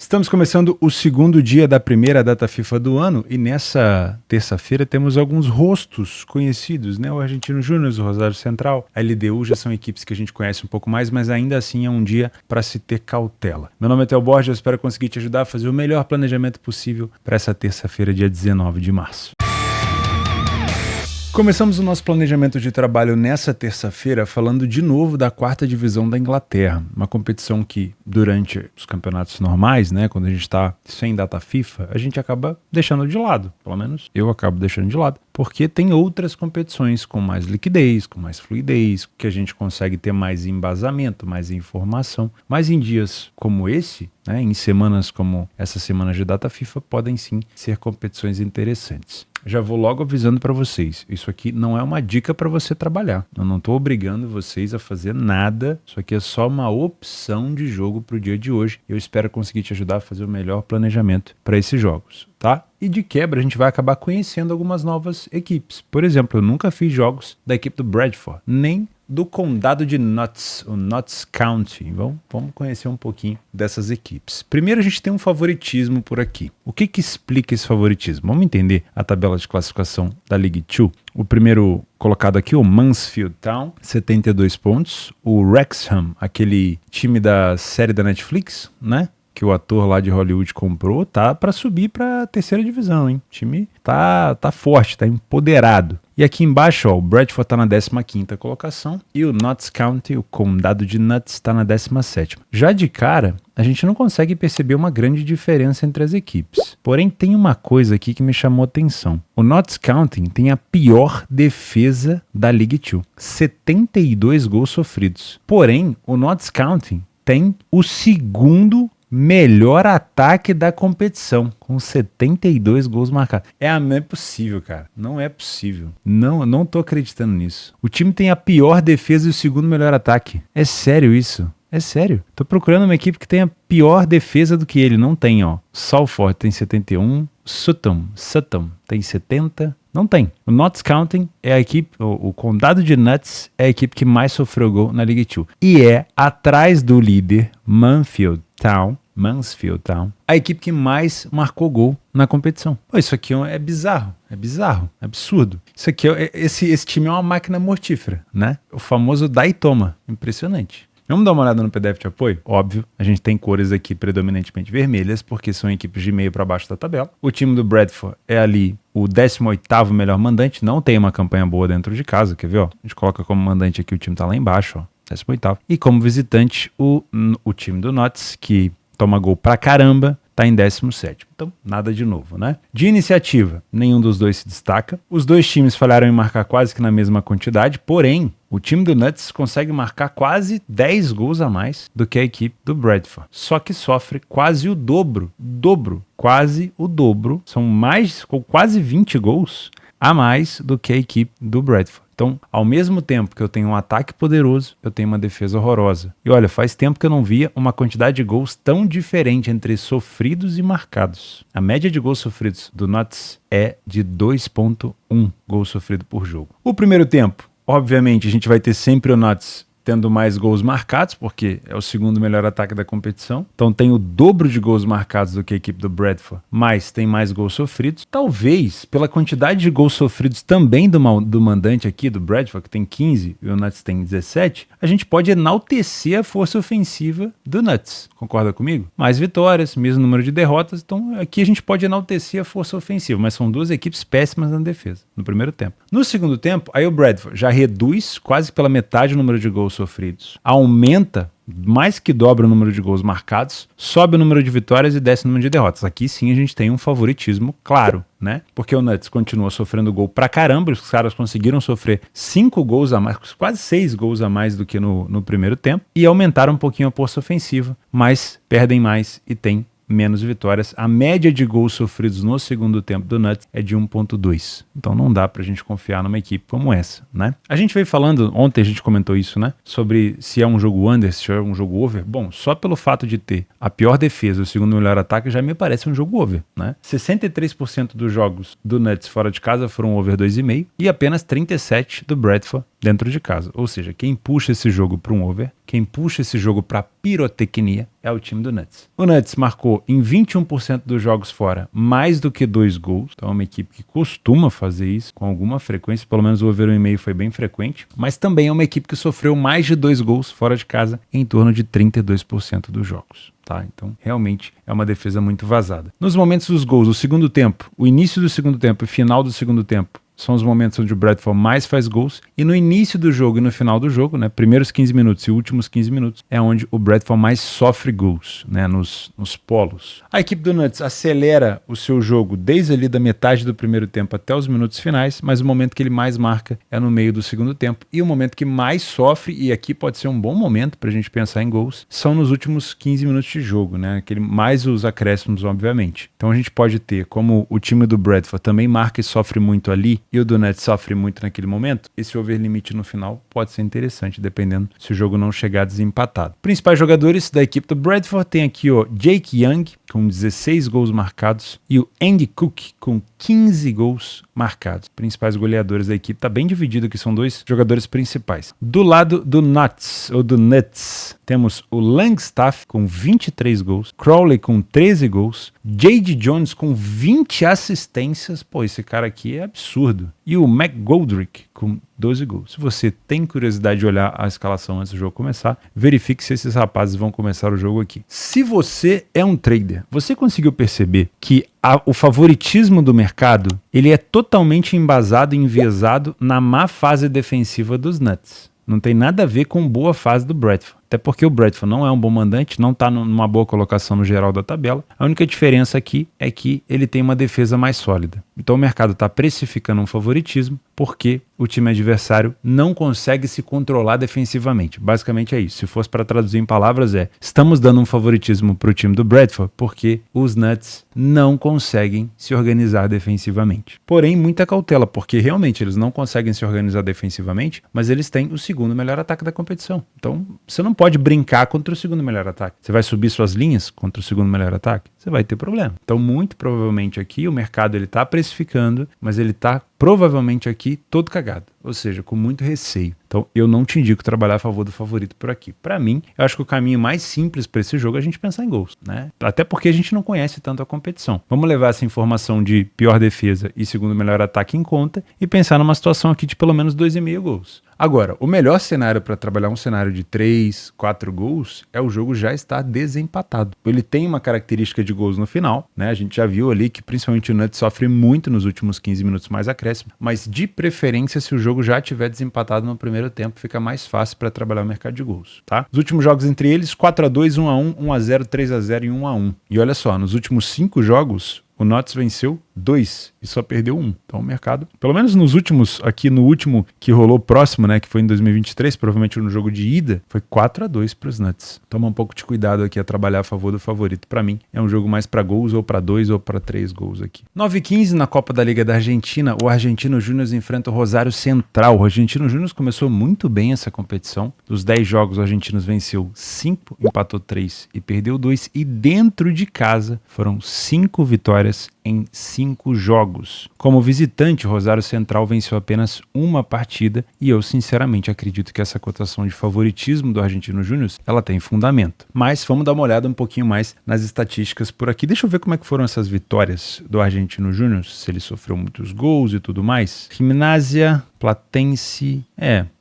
Estamos começando o segundo dia da primeira data FIFA do ano e nessa terça-feira temos alguns rostos conhecidos, né? O Argentino Júnior, o Rosário Central, a LDU já são equipes que a gente conhece um pouco mais, mas ainda assim é um dia para se ter cautela. Meu nome é Theo Borges, eu espero conseguir te ajudar a fazer o melhor planejamento possível para essa terça-feira, dia 19 de março. Começamos o nosso planejamento de trabalho nessa terça-feira falando de novo da quarta divisão da Inglaterra, uma competição que durante os campeonatos normais, né, quando a gente está sem data FIFA, a gente acaba deixando de lado, pelo menos eu acabo deixando de lado, porque tem outras competições com mais liquidez, com mais fluidez, que a gente consegue ter mais embasamento, mais informação, mas em dias como esse, né, em semanas como essa semana de data FIFA, podem sim ser competições interessantes. Já vou logo avisando para vocês, isso aqui não é uma dica para você trabalhar. Eu não estou obrigando vocês a fazer nada, isso aqui é só uma opção de jogo para o dia de hoje. Eu espero conseguir te ajudar a fazer o melhor planejamento para esses jogos, tá? E de quebra a gente vai acabar conhecendo algumas novas equipes. Por exemplo, eu nunca fiz jogos da equipe do Bradford, nem do condado de Notts, o Notts County. Vamos conhecer um pouquinho dessas equipes. Primeiro a gente tem um favoritismo por aqui. O que explica esse favoritismo? Vamos entender a tabela de classificação da League 2. O primeiro colocado aqui, o Mansfield Town, 72 pontos. O Wrexham, aquele time da série da Netflix, né? Que o ator lá de Hollywood comprou, tá para subir para a terceira divisão, hein? O time tá forte, tá empoderado. E aqui embaixo, ó, o Bradford tá na 15ª colocação e o Notts County, o condado de Notts, está na 17ª. Já de cara, a gente não consegue perceber uma grande diferença entre as equipes. Porém, tem uma coisa aqui que me chamou a atenção. O Notts County tem a pior defesa da League 2, 72 gols sofridos. Porém, o Notts County tem o segundo melhor ataque da competição, com 72 gols marcados. Não é possível, cara. Não é possível. Não, eu não tô acreditando nisso. O time tem a pior defesa e o segundo melhor ataque. É sério isso? É sério. Tô procurando uma equipe que tenha pior defesa do que ele. Não tem, ó. Salford tem 71, Sutton tem 70. Não tem. O Notts County é a equipe, o condado de Notts é a equipe que mais sofreu gol na League 2. E é, atrás do líder, Mansfield Town, a equipe que mais marcou gol na competição. Pô, isso aqui é bizarro, é absurdo. Isso aqui, esse time é uma máquina mortífera, né? O famoso dá e toma. Impressionante. Vamos dar uma olhada no PDF de apoio? Óbvio, a gente tem cores aqui predominantemente vermelhas, porque são equipes de meio para baixo da tabela. O time do Bradford é ali o 18º melhor mandante, não tem uma campanha boa dentro de casa, quer ver? Ó? A gente coloca como mandante aqui, o time tá lá embaixo, ó, 18º. E como visitante, o time do Notts, que toma gol pra caramba, tá em 17º. Então, nada de novo, né? De iniciativa, nenhum dos dois se destaca. Os dois times falharam em marcar quase que na mesma quantidade, porém, o time do Notts consegue marcar quase 10 gols a mais do que a equipe do Bradford. Só que sofre quase o dobro, quase o dobro. São quase 20 gols a mais do que a equipe do Bradford. Então, ao mesmo tempo que eu tenho um ataque poderoso, eu tenho uma defesa horrorosa. E olha, faz tempo que eu não via uma quantidade de gols tão diferente entre sofridos e marcados. A média de gols sofridos do Notts é de 2,1 gols sofrido por jogo. O primeiro tempo, obviamente, a gente vai ter sempre o Notts tendo mais gols marcados, porque é o segundo melhor ataque da competição. Então tem o dobro de gols marcados do que a equipe do Bradford, mas tem mais gols sofridos. Talvez, pela quantidade de gols sofridos também do mandante aqui, do Bradford, que tem 15 e o Notts tem 17, a gente pode enaltecer a força ofensiva do Notts. Concorda comigo? Mais vitórias, mesmo número de derrotas. Então aqui a gente pode enaltecer a força ofensiva, mas são duas equipes péssimas na defesa, no primeiro tempo. No segundo tempo, aí o Bradford já reduz quase pela metade o número de gols sofridos, aumenta mais que dobra o número de gols marcados, sobe o número de vitórias e desce o número de derrotas. Aqui sim a gente tem um favoritismo claro, né? Porque o Notts continua sofrendo gol pra caramba, os caras conseguiram sofrer 5 gols a mais, quase 6 gols a mais do que no primeiro tempo, e aumentaram um pouquinho a força ofensiva, mas perdem mais e tem menos vitórias. A média de gols sofridos no segundo tempo do Notts é de 1,2. Então não dá pra gente confiar numa equipe como essa, né? A gente veio falando, ontem a gente comentou isso, né? Sobre se é um jogo under, se é um jogo over. Bom, só pelo fato de ter a pior defesa e o segundo melhor ataque já me parece um jogo over, né? 63% dos jogos do Notts fora de casa foram over 2,5 e apenas 37% do Bradford dentro de casa. Ou seja, quem puxa esse jogo para um over quem puxa esse jogo para pirotecnia é o time do Nuts. O Nuts marcou em 21% dos jogos fora mais do que 2 gols, então é uma equipe que costuma fazer isso com alguma frequência, pelo menos o over 1,5 foi bem frequente, mas também é uma equipe que sofreu mais de 2 gols fora de casa em torno de 32% dos jogos. Tá? Então, realmente é uma defesa muito vazada. Nos momentos dos gols, o segundo tempo, o início do segundo tempo e final do segundo tempo, são os momentos onde o Bradford mais faz gols, e no início do jogo e no final do jogo, né, primeiros 15 minutos e últimos 15 minutos, é onde o Bradford mais sofre gols, né, nos polos. A equipe do Nuts acelera o seu jogo desde ali da metade do primeiro tempo até os minutos finais, mas o momento que ele mais marca é no meio do segundo tempo, e o momento que mais sofre, e aqui pode ser um bom momento para a gente pensar em gols, são nos últimos 15 minutos de jogo, né, mais os acréscimos, obviamente. Então a gente pode ter, como o time do Bradford também marca e sofre muito ali, e o do Nuts sofre muito naquele momento, esse over limite no final pode ser interessante, dependendo se o jogo não chegar desempatado. Principais jogadores da equipe do Bradford tem aqui o Jake Young, com 16 gols marcados, e o Andy Cook, com 15 gols marcados. Principais goleadores da equipe, está bem dividido, que são 2 jogadores principais. Do lado do Nuts, temos o Langstaff com 23 gols, Crowley com 13 gols, J.D. Jones com 20 assistências, pô, esse cara aqui é absurdo, e o McGoldrick com 12 gols. Se você tem curiosidade de olhar a escalação antes do jogo começar, verifique se esses rapazes vão começar o jogo aqui. Se você é um trader, você conseguiu perceber que o favoritismo do mercado, ele é totalmente embasado e enviesado na má fase defensiva dos Nuts. Não tem nada a ver com boa fase do Bradford. Até porque o Bradford não é um bom mandante, não está numa boa colocação no geral da tabela. A única diferença aqui é que ele tem uma defesa mais sólida. Então o mercado está precificando um favoritismo porque o time adversário não consegue se controlar defensivamente. Basicamente é isso. Se fosse para traduzir em palavras estamos dando um favoritismo para o time do Bradford porque os Nuts não conseguem se organizar defensivamente. Porém, muita cautela, porque realmente eles não conseguem se organizar defensivamente, mas eles têm o segundo melhor ataque da competição. Então você não pode brincar contra o segundo melhor ataque. Você vai subir suas linhas contra o segundo melhor ataque? Você vai ter problema. Então, muito provavelmente aqui, o mercado está precificando, mas ele está provavelmente aqui todo cagado. Ou seja, com muito receio. Então, eu não te indico trabalhar a favor do favorito por aqui. Para mim, eu acho que o caminho mais simples para esse jogo é a gente pensar em gols, né? Até porque a gente não conhece tanto a competição. Vamos levar essa informação de pior defesa e segundo melhor ataque em conta e pensar numa situação aqui de pelo menos 2,5 gols. Agora, o melhor cenário para trabalhar um cenário de 3, 4 gols é o jogo já estar desempatado. Ele tem uma característica de gols no final, né? A gente já viu ali que principalmente o Nuts sofre muito nos últimos 15 minutos mais acréscimo, mas de preferência se o jogo já tiver desempatado no primeiro tempo, fica mais fácil para trabalhar o mercado de gols, tá? Os últimos jogos entre eles, 4-2, 1-1, 1-0, 3-0 e 1-1. E olha só, nos últimos 5 jogos, o Nuts venceu 2 e só perdeu 1. Então o mercado, pelo menos nos últimos, aqui no último que rolou próximo, né, que foi em 2023, provavelmente no jogo de ida, foi 4-2 para os Nuts. Toma um pouco de cuidado aqui a trabalhar a favor do favorito. Para mim, é um jogo mais para gols ou para 2 ou para 3 gols aqui. 9h15 na Copa da Liga da Argentina, o Argentino Júnior enfrenta o Rosário Central. O Argentino Júnior começou muito bem essa competição. Dos 10 jogos, o Argentinos venceu 5, empatou 3 e perdeu 2. E dentro de casa foram 5 vitórias em 5 jogos. Como visitante, o Rosário Central venceu apenas uma partida e eu sinceramente acredito que essa cotação de favoritismo do Argentino Júnior, ela tem fundamento. Mas vamos dar uma olhada um pouquinho mais nas estatísticas por aqui. Deixa eu ver como é que foram essas vitórias do Argentino Júnior, se ele sofreu muitos gols e tudo mais. Gimnasia, Platense,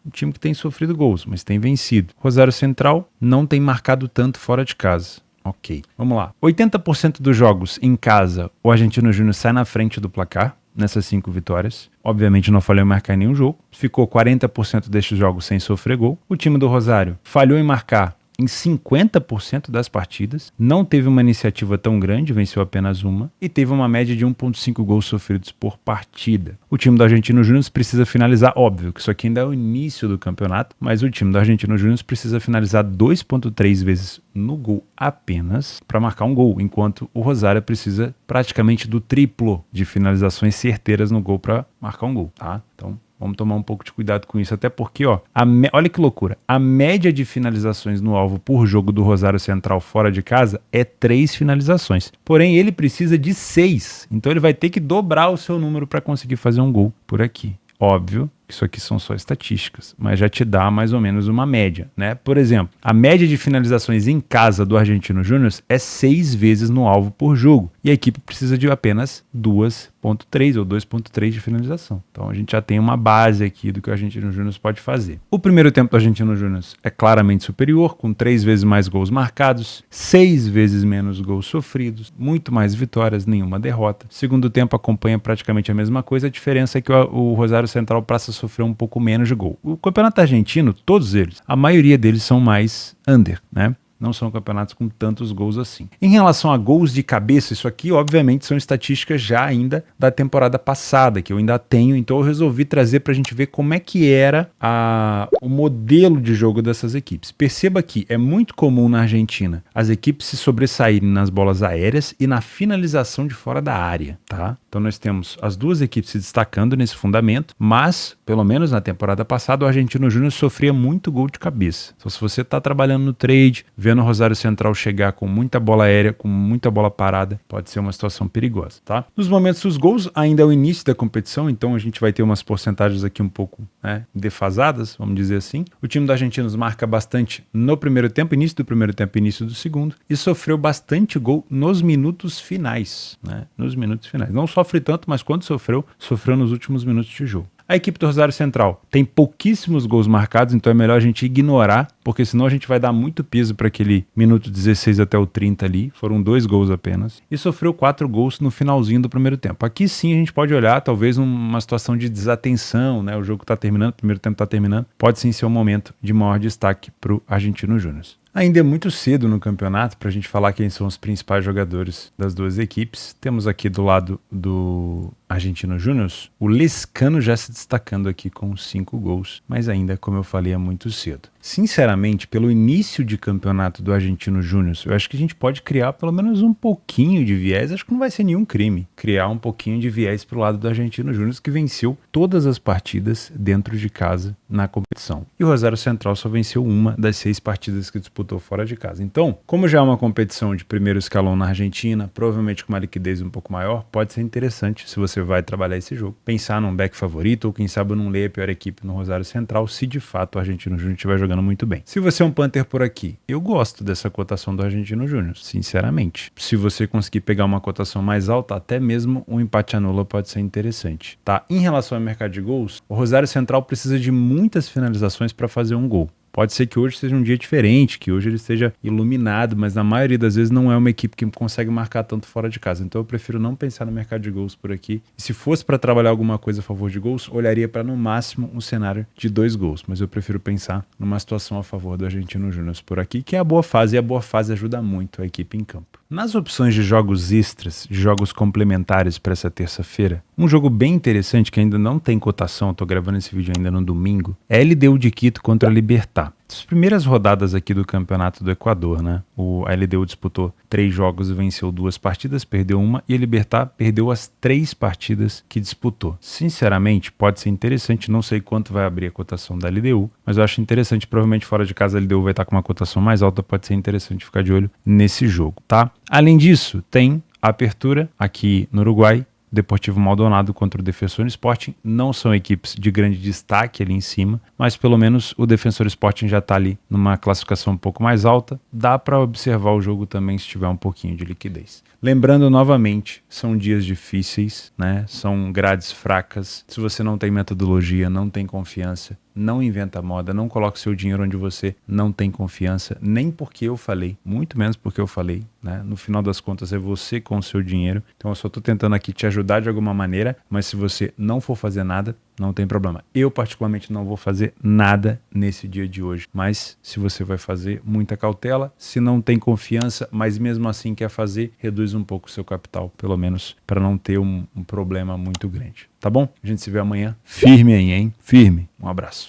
um time que tem sofrido gols, mas tem vencido. Rosário Central não tem marcado tanto fora de casa. Ok, vamos lá. 80% dos jogos em casa, o Argentino Júnior sai na frente do placar nessas 5 vitórias. Obviamente não falhou em marcar nenhum jogo. Ficou 40% destes jogos sem sofrer gol. O time do Rosário falhou em marcar em 50% das partidas, não teve uma iniciativa tão grande, venceu apenas uma, e teve uma média de 1,5 gols sofridos por partida. O time do Argentino Júnior precisa finalizar, óbvio que isso aqui ainda é o início do campeonato, mas o time do Argentino Júnior precisa finalizar 2,3 vezes no gol apenas para marcar um gol, enquanto o Rosário precisa praticamente do triplo de finalizações certeiras no gol para marcar um gol, tá? Então, vamos tomar um pouco de cuidado com isso, até porque, olha que loucura, a média de finalizações no alvo por jogo do Rosário Central fora de casa é 3 finalizações. Porém, ele precisa de 6, então ele vai ter que dobrar o seu número para conseguir fazer um gol por aqui. Óbvio que isso aqui são só estatísticas, mas já te dá mais ou menos uma média, né? Por exemplo, a média de finalizações em casa do Argentino Júnior é 6 vezes no alvo por jogo, e a equipe precisa de apenas 2,3 ou 2,3 de finalização. Então a gente já tem uma base aqui do que o Argentino Júnior pode fazer. O primeiro tempo do Argentino Júnior é claramente superior, com 3 vezes mais gols marcados, 6 vezes menos gols sofridos, muito mais vitórias, nenhuma derrota. Segundo tempo acompanha praticamente a mesma coisa, a diferença é que o Rosário Central passa a sofrer um pouco menos de gol. O campeonato argentino, todos eles, a maioria deles são mais under, né? Não são campeonatos com tantos gols assim. Em relação a gols de cabeça, isso aqui obviamente são estatísticas já ainda da temporada passada, que eu ainda tenho, então eu resolvi trazer para a gente ver como é que era o modelo de jogo dessas equipes. Perceba que é muito comum na Argentina as equipes se sobressaírem nas bolas aéreas e na finalização de fora da área, tá? Então nós temos as duas equipes se destacando nesse fundamento, mas, pelo menos na temporada passada, o Argentino Júnior sofria muito gol de cabeça. Então se você está trabalhando no trade, vendo o Rosário Central chegar com muita bola aérea, com muita bola parada, pode ser uma situação perigosa, tá? Nos momentos dos gols, ainda é o início da competição, então a gente vai ter umas porcentagens aqui um pouco, né, defasadas, vamos dizer assim. O time do Argentinos marca bastante no primeiro tempo, início do primeiro tempo, início do segundo, e sofreu bastante gol nos minutos finais, né? Nos minutos finais. Não sofre tanto, mas quando sofreu nos últimos minutos de jogo. A equipe do Rosário Central tem pouquíssimos gols marcados, então é melhor a gente ignorar, porque senão a gente vai dar muito peso para aquele minuto 16 até o 30 ali, foram 2 gols apenas, e sofreu 4 gols no finalzinho do primeiro tempo. Aqui sim a gente pode olhar talvez uma situação de desatenção, né? O jogo está terminando, o primeiro tempo está terminando, pode sim ser um momento de maior destaque para o Argentino Júnior. Ainda é muito cedo no campeonato para a gente falar quem são os principais jogadores das duas equipes. Temos aqui do lado do Argentino Júnior o Lescano já se destacando aqui com 5 gols, mas ainda, como eu falei, é muito cedo. Sinceramente, pelo início de campeonato do Argentino Júnior, eu acho que a gente pode criar pelo menos um pouquinho de viés, acho que não vai ser nenhum crime, criar um pouquinho de viés para o lado do Argentino Júnior, que venceu todas as partidas dentro de casa na competição. E o Rosário Central só venceu uma das 6 partidas que disputou fora de casa. Então, como já é uma competição de primeiro escalão na Argentina, provavelmente com uma liquidez um pouco maior, pode ser interessante, se você vai trabalhar esse jogo, pensar num back favorito, ou quem sabe não ler a pior equipe no Rosário Central, se de fato o Argentino Júnior estiver jogando muito bem. Se você é um Panther por aqui, eu gosto dessa cotação do Argentino Júnior, sinceramente. Se você conseguir pegar uma cotação mais alta, até mesmo um empate anula pode ser interessante, tá? Em relação ao mercado de gols, o Rosário Central precisa de muitas finalizações para fazer um gol. Pode ser que hoje seja um dia diferente, que hoje ele esteja iluminado, mas na maioria das vezes não é uma equipe que consegue marcar tanto fora de casa. Então eu prefiro não pensar no mercado de gols por aqui. E se fosse para trabalhar alguma coisa a favor de gols, olharia para no máximo um cenário de 2 gols. Mas eu prefiro pensar numa situação a favor do Argentino Júnior por aqui, que é a boa fase, e a boa fase ajuda muito a equipe em campo. Nas opções de jogos extras, de jogos complementares para essa terça-feira, um jogo bem interessante que ainda não tem cotação, eu tô gravando esse vídeo ainda no domingo, é LDU de Quito contra a Libertad. As primeiras rodadas aqui do Campeonato do Equador, né? A LDU disputou 3 jogos e venceu 2 partidas, perdeu uma, e a Libertad perdeu as 3 partidas que disputou. Sinceramente, pode ser interessante, não sei quanto vai abrir a cotação da LDU, mas eu acho interessante, provavelmente fora de casa a LDU vai estar com uma cotação mais alta, pode ser interessante ficar de olho nesse jogo, tá? Além disso, tem a apertura aqui no Uruguai, Deportivo Maldonado contra o Defensor Sporting. Não são equipes de grande destaque ali em cima, mas pelo menos o Defensor Sporting já está ali numa classificação um pouco mais alta. Dá para observar o jogo também se tiver um pouquinho de liquidez. Lembrando novamente, são dias difíceis, né? São grades fracas. Se você não tem metodologia, não tem confiança, não inventa moda, não coloque seu dinheiro onde você não tem confiança, nem porque eu falei, muito menos porque eu falei, né? No final das contas é você com o seu dinheiro, então eu só estou tentando aqui te ajudar de alguma maneira, mas se você não for fazer nada, não tem problema. Eu particularmente não vou fazer nada nesse dia de hoje, mas se você vai fazer, muita cautela, se não tem confiança, mas mesmo assim quer fazer, reduz um pouco o seu capital, pelo menos para não ter um problema muito grande, tá bom? A gente se vê amanhã, firme aí, hein? Firme. Um abraço.